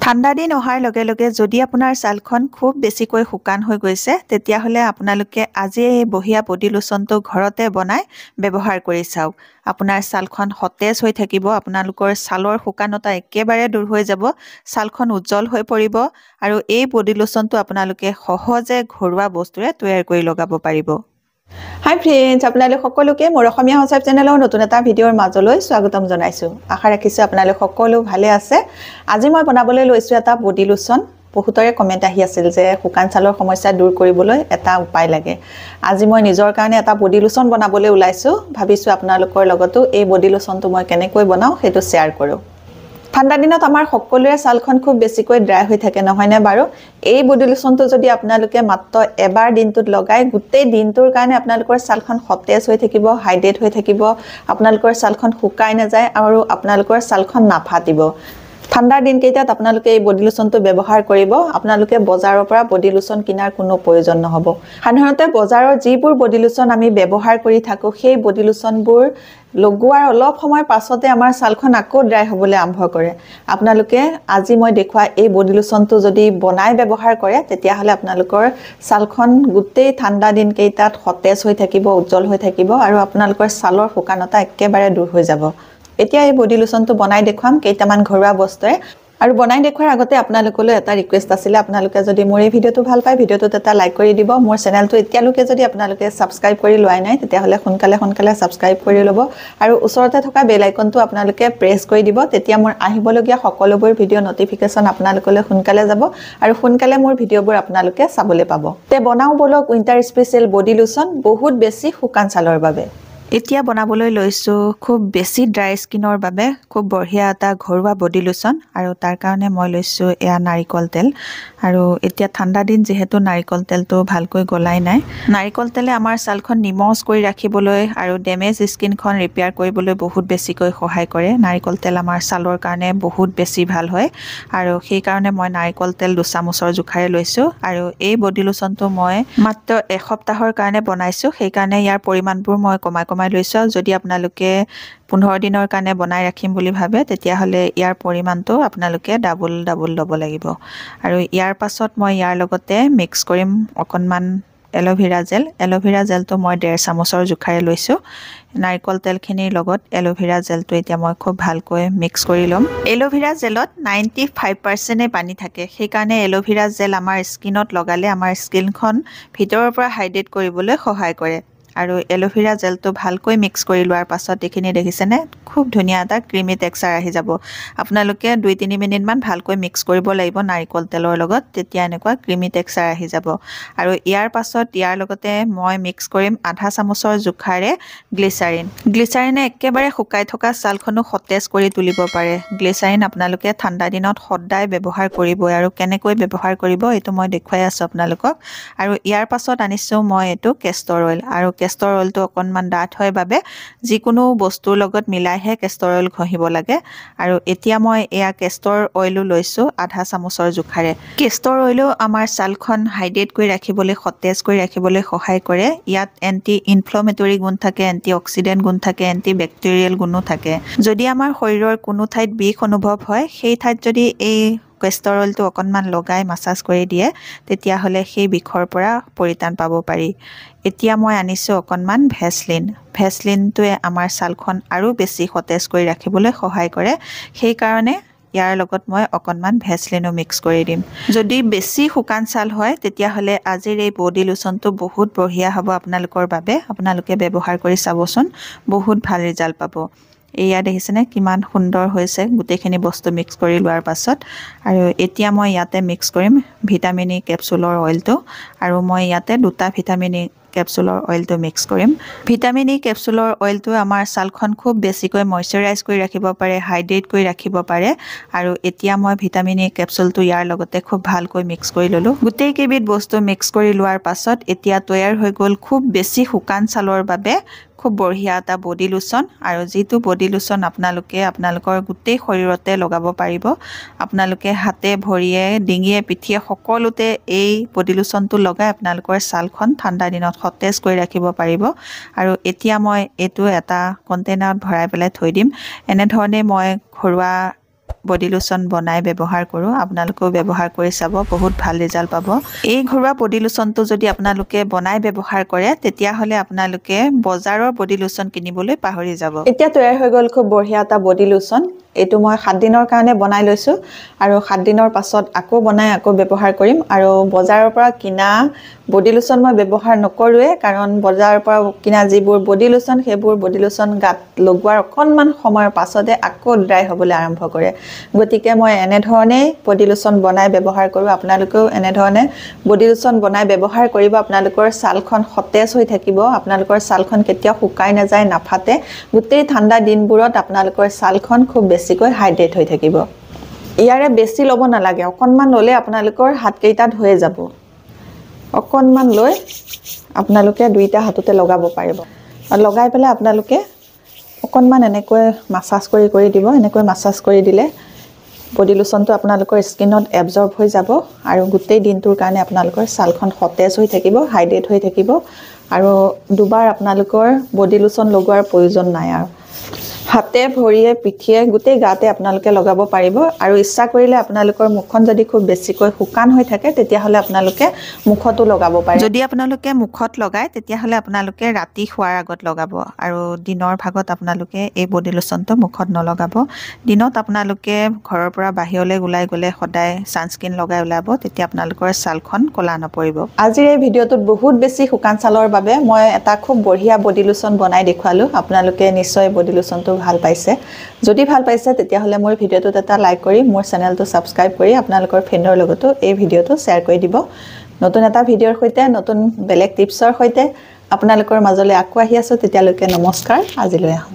ঠাণ্ডা দিন অহাৰ লগে লগে যদি আপোনাৰ ছালখন খুব বেছিকৈ শুকান হৈ গৈছে তেতিয়াহ'লে আপোনালোকে আজি এই বঢ়িয়া বডি লোচনটো ঘৰতে বনাই ব্যৱহাৰ কৰি চাওক। আপোনাৰ ছালখন সতেজ হৈ থাকিব, আপোনালোকৰ ছালৰ শুকানতা একেবাৰে দূৰ হৈ যাব, ছালখন উজ্জ্বল হৈ পৰিব আৰু এই বডি লোচনটো আপোনালোকে সহজে ঘৰুৱা বস্তুৰে তৈয়াৰ কৰি লগাব পাৰিব। হাই ফ্ৰেণ্ডছ, আপোনালোক সকলোকে মোৰ অসমীয়া হাউচ ৱাইফ চেনেলৰ নতুন এটা ভিডিঅ'ৰ মাজলৈ স্বাগতম জনাইছোঁ। আশা ৰাখিছোঁ আপোনালোক সকলো ভালে আছে। আজি মই বনাবলৈ লৈছোঁ এটা বডি লোচন। বহুতৰে কমেণ্ট আহি আছিল যে শুকান ছালৰ সমস্যা দূৰ কৰিবলৈ এটা উপায় লাগে। আজি মই নিজৰ কাৰণে এটা বডি লোচন বনাবলৈ ওলাইছোঁ। ভাবিছোঁ আপোনালোকৰ লগতো এই বডি লোচনটো মই কেনেকৈ বনাওঁ সেইটো শ্বেয়াৰ কৰোঁ। ঠাণ্ডা দিনত আমাৰ সকলোৰে ছালখন খুব বেছিকৈ ড্ৰাই হৈ থাকে, নহয়নে বাৰু? এই বডি লোচনটো যদি আপোনালোকে মাত্ৰ এবাৰ দিনটোত লগাই গোটেই দিনটোৰ কাৰণে আপোনালোকৰ ছালখন সতেজ হৈ থাকিব, হাইড্ৰেট হৈ থাকিব, আপোনালোকৰ ছালখন শুকাই নাযায় আৰু আপোনালোকৰ ছালখন নাফাটিব। ঠাণ্ডাৰ দিনকেইটাত আপোনালোকে এই বডি লোচনটো ব্যৱহাৰ কৰিব। আপোনালোকে বজাৰৰ পৰা বডি লোচন কিনাৰ কোনো প্ৰয়োজন নহ'ব। সাধাৰণতে বজাৰৰ যিবোৰ বডি লোচন আমি ব্যৱহাৰ কৰি থাকোঁ সেই বডি লোচনবোৰ লগোৱাৰ অলপ সময় পাছতে আমাৰ ছালখন আকৌ ড্ৰাই হ'বলৈ আৰম্ভ কৰে। আপোনালোকে আজি মই দেখুওৱা এই বডি লোচনটো যদি বনাই ব্যৱহাৰ কৰে তেতিয়াহ'লে আপোনালোকৰ ছালখন গোটেই ঠাণ্ডা দিনকেইটাত সতেজ হৈ থাকিব, উজ্জ্বল হৈ থাকিব আৰু আপোনালোকৰ ছালৰ শুকানতা একেবাৰে দূৰ হৈ যাব। এতিয়া এই বডি লোচনটো বনাই দেখুৱাম কেইটামান ঘৰুৱা বস্তুৰে। আৰু বনাই দেখুৱাৰ আগতে আপোনালোকলৈ এটা ৰিকুৱেষ্ট আছিলে, আপোনালোকে যদি মোৰ এই ভিডিঅ'টো ভাল পায় ভিডিঅ'টোত এটা লাইক কৰি দিব। মোৰ চেনেলটো এতিয়ালৈকে যদি আপোনালোকে ছাবস্ক্ৰাইব কৰি লোৱাই নাই তেতিয়াহ'লে সোনকালে ছাবস্ক্ৰাইব কৰি ল'ব আৰু ওচৰতে থকা বেল আইকনটো আপোনালোকে প্ৰেছ কৰি দিব। তেতিয়া মোৰ আহিবলগীয়া সকলোবোৰ ভিডিঅ' নটিফিকেশ্যন আপোনালোকলৈ সোনকালে যাব আৰু সোনকালে মোৰ ভিডিঅ'বোৰ আপোনালোকে চাবলৈ পাব। তে বনাওঁ বলক উইণ্টাৰ স্পেচিয়েল বডি লোচন বহুত বেছি শুকান ছালৰ বাবে। এতিয়া বনাবলৈ লৈছোঁ খুব বেছি ড্ৰাই স্কিনৰ বাবে খুব বঢ়িয়া এটা ঘৰুৱা বডি লোচন আৰু তাৰ কাৰণে মই লৈছোঁ এয়া নাৰিকল তেল। আৰু এতিয়া ঠাণ্ডা দিন যিহেতু নাৰিকল তেলটো ভালকৈ গলাই নাই। নাৰিকল তেলে আমাৰ ছালখন নিমজ কৰি ৰাখিবলৈ আৰু ডেমেজ স্কিনখন ৰিপেয়াৰ কৰিবলৈ বহুত বেছিকৈ সহায় কৰে। নাৰিকল তেল আমাৰ ছালৰ কাৰণে বহুত বেছি ভাল হয় আৰু সেইকাৰণে মই নাৰিকল তেল 2 চামুচৰ জোখাৰে লৈছোঁ আৰু এই বডি লোচনটো মই মাত্ৰ এসপ্তাহৰ কাৰণে বনাইছোঁ, সেইকাৰণে ইয়াৰ পৰিমাণবোৰ মই কমাই লৈছোঁ। যদি আপোনালোকে 15 দিনৰ কাৰণে বনাই ৰাখিম বুলি ভাবে তেতিয়াহ'লে ইয়াৰ পৰিমাণটো আপোনালোকে ডাবল ল'ব লাগিব। আৰু ইয়াৰ পাছত মই ইয়াৰ লগতে মিক্স কৰিম অকণমান এল'ভেৰা জেল। এল'ভেৰা জেলটো মই 1.5 চামুচৰ জোখাৰে লৈছোঁ। নাৰিকল তেলখিনিৰ লগত এল'ভেৰা জেলটো এতিয়া মই খুব ভালকৈ মিক্স কৰি ল'ম। এল'ভেৰা জেলত 95% পানী থাকে, সেইকাৰণে এল'ভেৰা জেল আমাৰ স্কিনত লগালে আমাৰ স্কিনখন ভিতৰৰ পৰা হাইড্ৰেট কৰিবলৈ সহায় কৰে। আৰু এল'ভেৰা জেলটো ভালকৈ মিক্স কৰি লোৱাৰ পাছত এইখিনি দেখিছেনে খুব ধুনীয়া এটা ক্ৰিমি টেক্সচাৰ আহি যাব। আপোনালোকে 2-3 মিনিটমান ভালকৈ মিক্স কৰিব লাগিব নাৰিকল তেলৰ লগত, তেতিয়া এনেকুৱা ক্ৰিমি টেক্সচাৰ আহি যাব। আৰু ইয়াৰ পাছত ইয়াৰ লগতে মই মিক্স কৰিম 1/2 চামুচৰ জোখাৰে গ্লিচাৰিন। গ্লিচাৰিনে একেবাৰে শুকাই থকা ছালখনো সতেজ কৰি তুলিব পাৰে। গ্লিচাৰিন আপোনালোকে ঠাণ্ডা দিনত সদায় ব্যৱহাৰ কৰিবই আৰু কেনেকৈ ব্যৱহাৰ কৰিব এইটো মই দেখুৱাই আছোঁ আপোনালোকক। আৰু ইয়াৰ পাছত আনিছোঁ মই এইটো কেষ্টৰ অইল আৰু কেষ্টৰ অইলটো অকণমান ডাঠ হয় বাবে যিকোনো বস্তুৰ লগত মিলাইহে কেষ্টৰ অইল ঘঁহিব লাগে। আৰু এতিয়া মই এয়া কেষ্টৰ অইলো লৈছোঁ 1/2 চামুচৰ জোখাৰে। কেষ্টৰ অইলো আমাৰ ছালখন হাইড্ৰেট কৰি ৰাখিবলৈ, সতেজ কৰি ৰাখিবলৈ সহায় কৰে। ইয়াত এণ্টি ইনফ্লেমেটৰী গুণ থাকে, এণ্টি অক্সিডেণ্ট গুণ থাকে, এণ্টি বেক্টেৰিয়েল গুণো থাকে। যদি আমাৰ শৰীৰৰ কোনো ঠাইত বিষ অনুভৱ হয় সেই ঠাইত যদি এই কেষ্টৰ অইলটো অকণমান লগাই মাছাজ কৰি দিয়ে তেতিয়াহ'লে সেই বিষৰ পৰা পৰিত্ৰাণ পাব পাৰি। এতিয়া মই আনিছোঁ অকণমান ভেচলিন। ভেচলিনটোৱে আমাৰ ছালখন আৰু বেছি সতেজ কৰি ৰাখিবলৈ সহায় কৰে, সেইকাৰণে ইয়াৰ লগত মই অকণমান ভেচলিনো মিক্স কৰি দিম। যদি বেছি শুকান ছাল হয় তেতিয়াহ'লে আজিৰ এই বডি লোচনটো বহুত বঢ়িয়া হ'ব আপোনালোকৰ বাবে। আপোনালোকে ব্যৱহাৰ কৰি চাবচোন, বহুত ভাল ৰিজাল্ট পাব। এয়া দেখিছেনে কিমান সুন্দৰ হৈছে গোটেইখিনি বস্তু মিক্স কৰি লোৱাৰ পাছত। আৰু এতিয়া মই ইয়াতে মিক্স কৰিম ভিটামিন ই কেপচুলৰ অইলটো আৰু মই ইয়াতে 2টা ভিটামিন ই কেপচুলৰ অইলটো মিক্স কৰিম। ভিটামিন ই কেপচুলৰ অইলটো আমাৰ ছালখন খুব বেছিকৈ মইশ্চাৰাইজ কৰি ৰাখিব পাৰে, হাইড্ৰেট কৰি ৰাখিব পাৰে। আৰু এতিয়া মই ভিটামিন ই কেপচুলটো ইয়াৰ লগতে খুব ভালকৈ মিক্স কৰি ল'লোঁ। গোটেইকেইবিধ বস্তু মিক্স কৰি লোৱাৰ পাছত এতিয়া তৈয়াৰ হৈ গ'ল খুব বেছি শুকান ছালৰ বাবে খুব বঢ়িয়া এটা বডি লোচন। আৰু যিটো বডি লোচন আপোনালোকে আপোনালোকৰ গোটেই শৰীৰতে লগাব পাৰিব। আপোনালোকে হাতে ভৰিয়ে ডিঙিয়ে পিঠিয়ে সকলোতে এই বডি লোচনটো লগাই আপোনালোকৰ ছালখন ঠাণ্ডা দিনত সতেজ কৰি ৰাখিব পাৰিব। আৰু এতিয়া মই এইটো এটা কণ্টেইনাৰত ভৰাই পেলাই থৈ দিম। এনেধৰণে মই ঘৰুৱা বডি লোচন বনাই ব্যৱহাৰ কৰোঁ আপোনালোকেও ব্যৱহাৰ কৰি চাব বহুত ভাল ৰিজাল্ট পাব এই ঘৰুৱা বডি লোচনটো যদি আপোনালোকে বনাই ব্যৱহাৰ কৰে তেতিয়াহ'লে আপোনালোকে বজাৰৰ বডি লোচন কিনিবলৈ পাহৰি যাব এতিয়া তৈয়াৰ হৈ গ'ল খুব বঢ়িয়া এটা বডি লোচন এইটো মই 7 দিনৰ কাৰণে বনাই লৈছো আৰু 7 দিনৰ পাছত আকৌ বনাই আকৌ ব্যৱহাৰ কৰিম আৰু বজাৰৰ পৰা কিনা বডি লোচন মই ব্যৱহাৰ নকৰোৱে কাৰণ বজাৰৰ পৰা কিনা যিবোৰ বডি লোচন সেইবোৰ বডি লোচন গাত লগোৱাৰ অকনমান সময়ৰ পাছতে আকৌ ড্ৰাই হ'বলৈ আৰম্ভ কৰে গতিকে মই এনে ধৰণে বডি লোচন বনাই ব্যৱহাৰ কৰোঁ আপোনালোকেও এনে ধৰণে বডি লোচন বনাই ব্যৱহাৰ কৰিব আপোনালোকৰ ছালখন সতেজ হৈ থাকিব আপোনালোকৰ ছালখন কেতিয়াও শুকাই নাযায় নাফাটে গোটেই ঠাণ্ডা দিনবোৰত আপোনালোকৰ ছালখন খুব বেছিকৈ হাইড্ৰেট হৈ থাকিব ইয়াৰে বেছি ল'ব নালাগে অকনমান ল'লে আপোনালোকৰ হাতকেইটাত হৈ যাব অকনমান লৈ আপোনালোকে দুইটা হাততে লগাব পাৰিব আৰু লগাই পেলাই আপোনালোকে অকনমান এনেকৈ মাসাজ কৰি দিব এনেকৈ মাসাজ কৰি দিলে বডি লোচনটো আপোনালোকৰ স্কিনত এবজৰ্ব হৈ যাব আৰু গোটেই দিনটোৰ কাৰণে আপোনালোকৰ ছালখন সতেজ হৈ থাকিব হাইড্ৰেট হৈ থাকিব আৰু দুবাৰ আপোনালোকৰ বডি লোচন লগোৱাৰ প্ৰয়োজন নাই আৰু হাতে ভৰিয়ে পিঠিয়ে গোটেই গাতে আপোনালোকে লগাব পাৰিব আৰু ইচ্ছা কৰিলে আপোনালোকৰ মুখখন যদি খুব বেছিকৈ শুকান হৈ থাকে তেতিয়াহ'লে আপোনালোকে মুখতো লগাব পাৰে যদি আপোনালোকে মুখত লগায় তেতিয়াহ'লে আপোনালোকে ৰাতি খোৱাৰ আগত লগাব আৰু দিনৰ ভাগত আপোনালোকে এই বডি লোচনটো মুখত নলগাব দিনত আপোনালোকে ঘৰৰ পৰা বাহিৰলৈ ওলাই গ'লে সদায় ছানস্ক্ৰীন লগাই ওলাব তেতিয়া আপোনালোকৰ ছালখন ক'লা নপৰিব আজিৰ এই ভিডিঅ'টোত বহুত বেছি শুকান ছালৰ বাবে মই এটা খুব বঢ়িয়া বডি লোচন বনাই দেখুৱালোঁ আপোনালোকে নিশ্চয় বডি লোচনটো ভাল পাইছে যদি ভাল পাইছে তেতিয়াহ'লে মোৰ ভিডিঅ'টোত এটা লাইক কৰি মোৰ চেনেলটো সাবস্ক্ৰাইব কৰি আপোনালোকৰ ফ্ৰেণ্ডৰ লগতো এই ভিডিঅ'টো শ্বেয়াৰ কৰি দিব নতুন এটা ভিডিঅ'ৰ সৈতে নতুন বেলেগ টিপছৰ সৈতে আপোনালোকৰ মাজলৈ আকৌ আহি আছো তেতিয়ালৈকে নমস্কাৰ আজিলৈ আহোঁ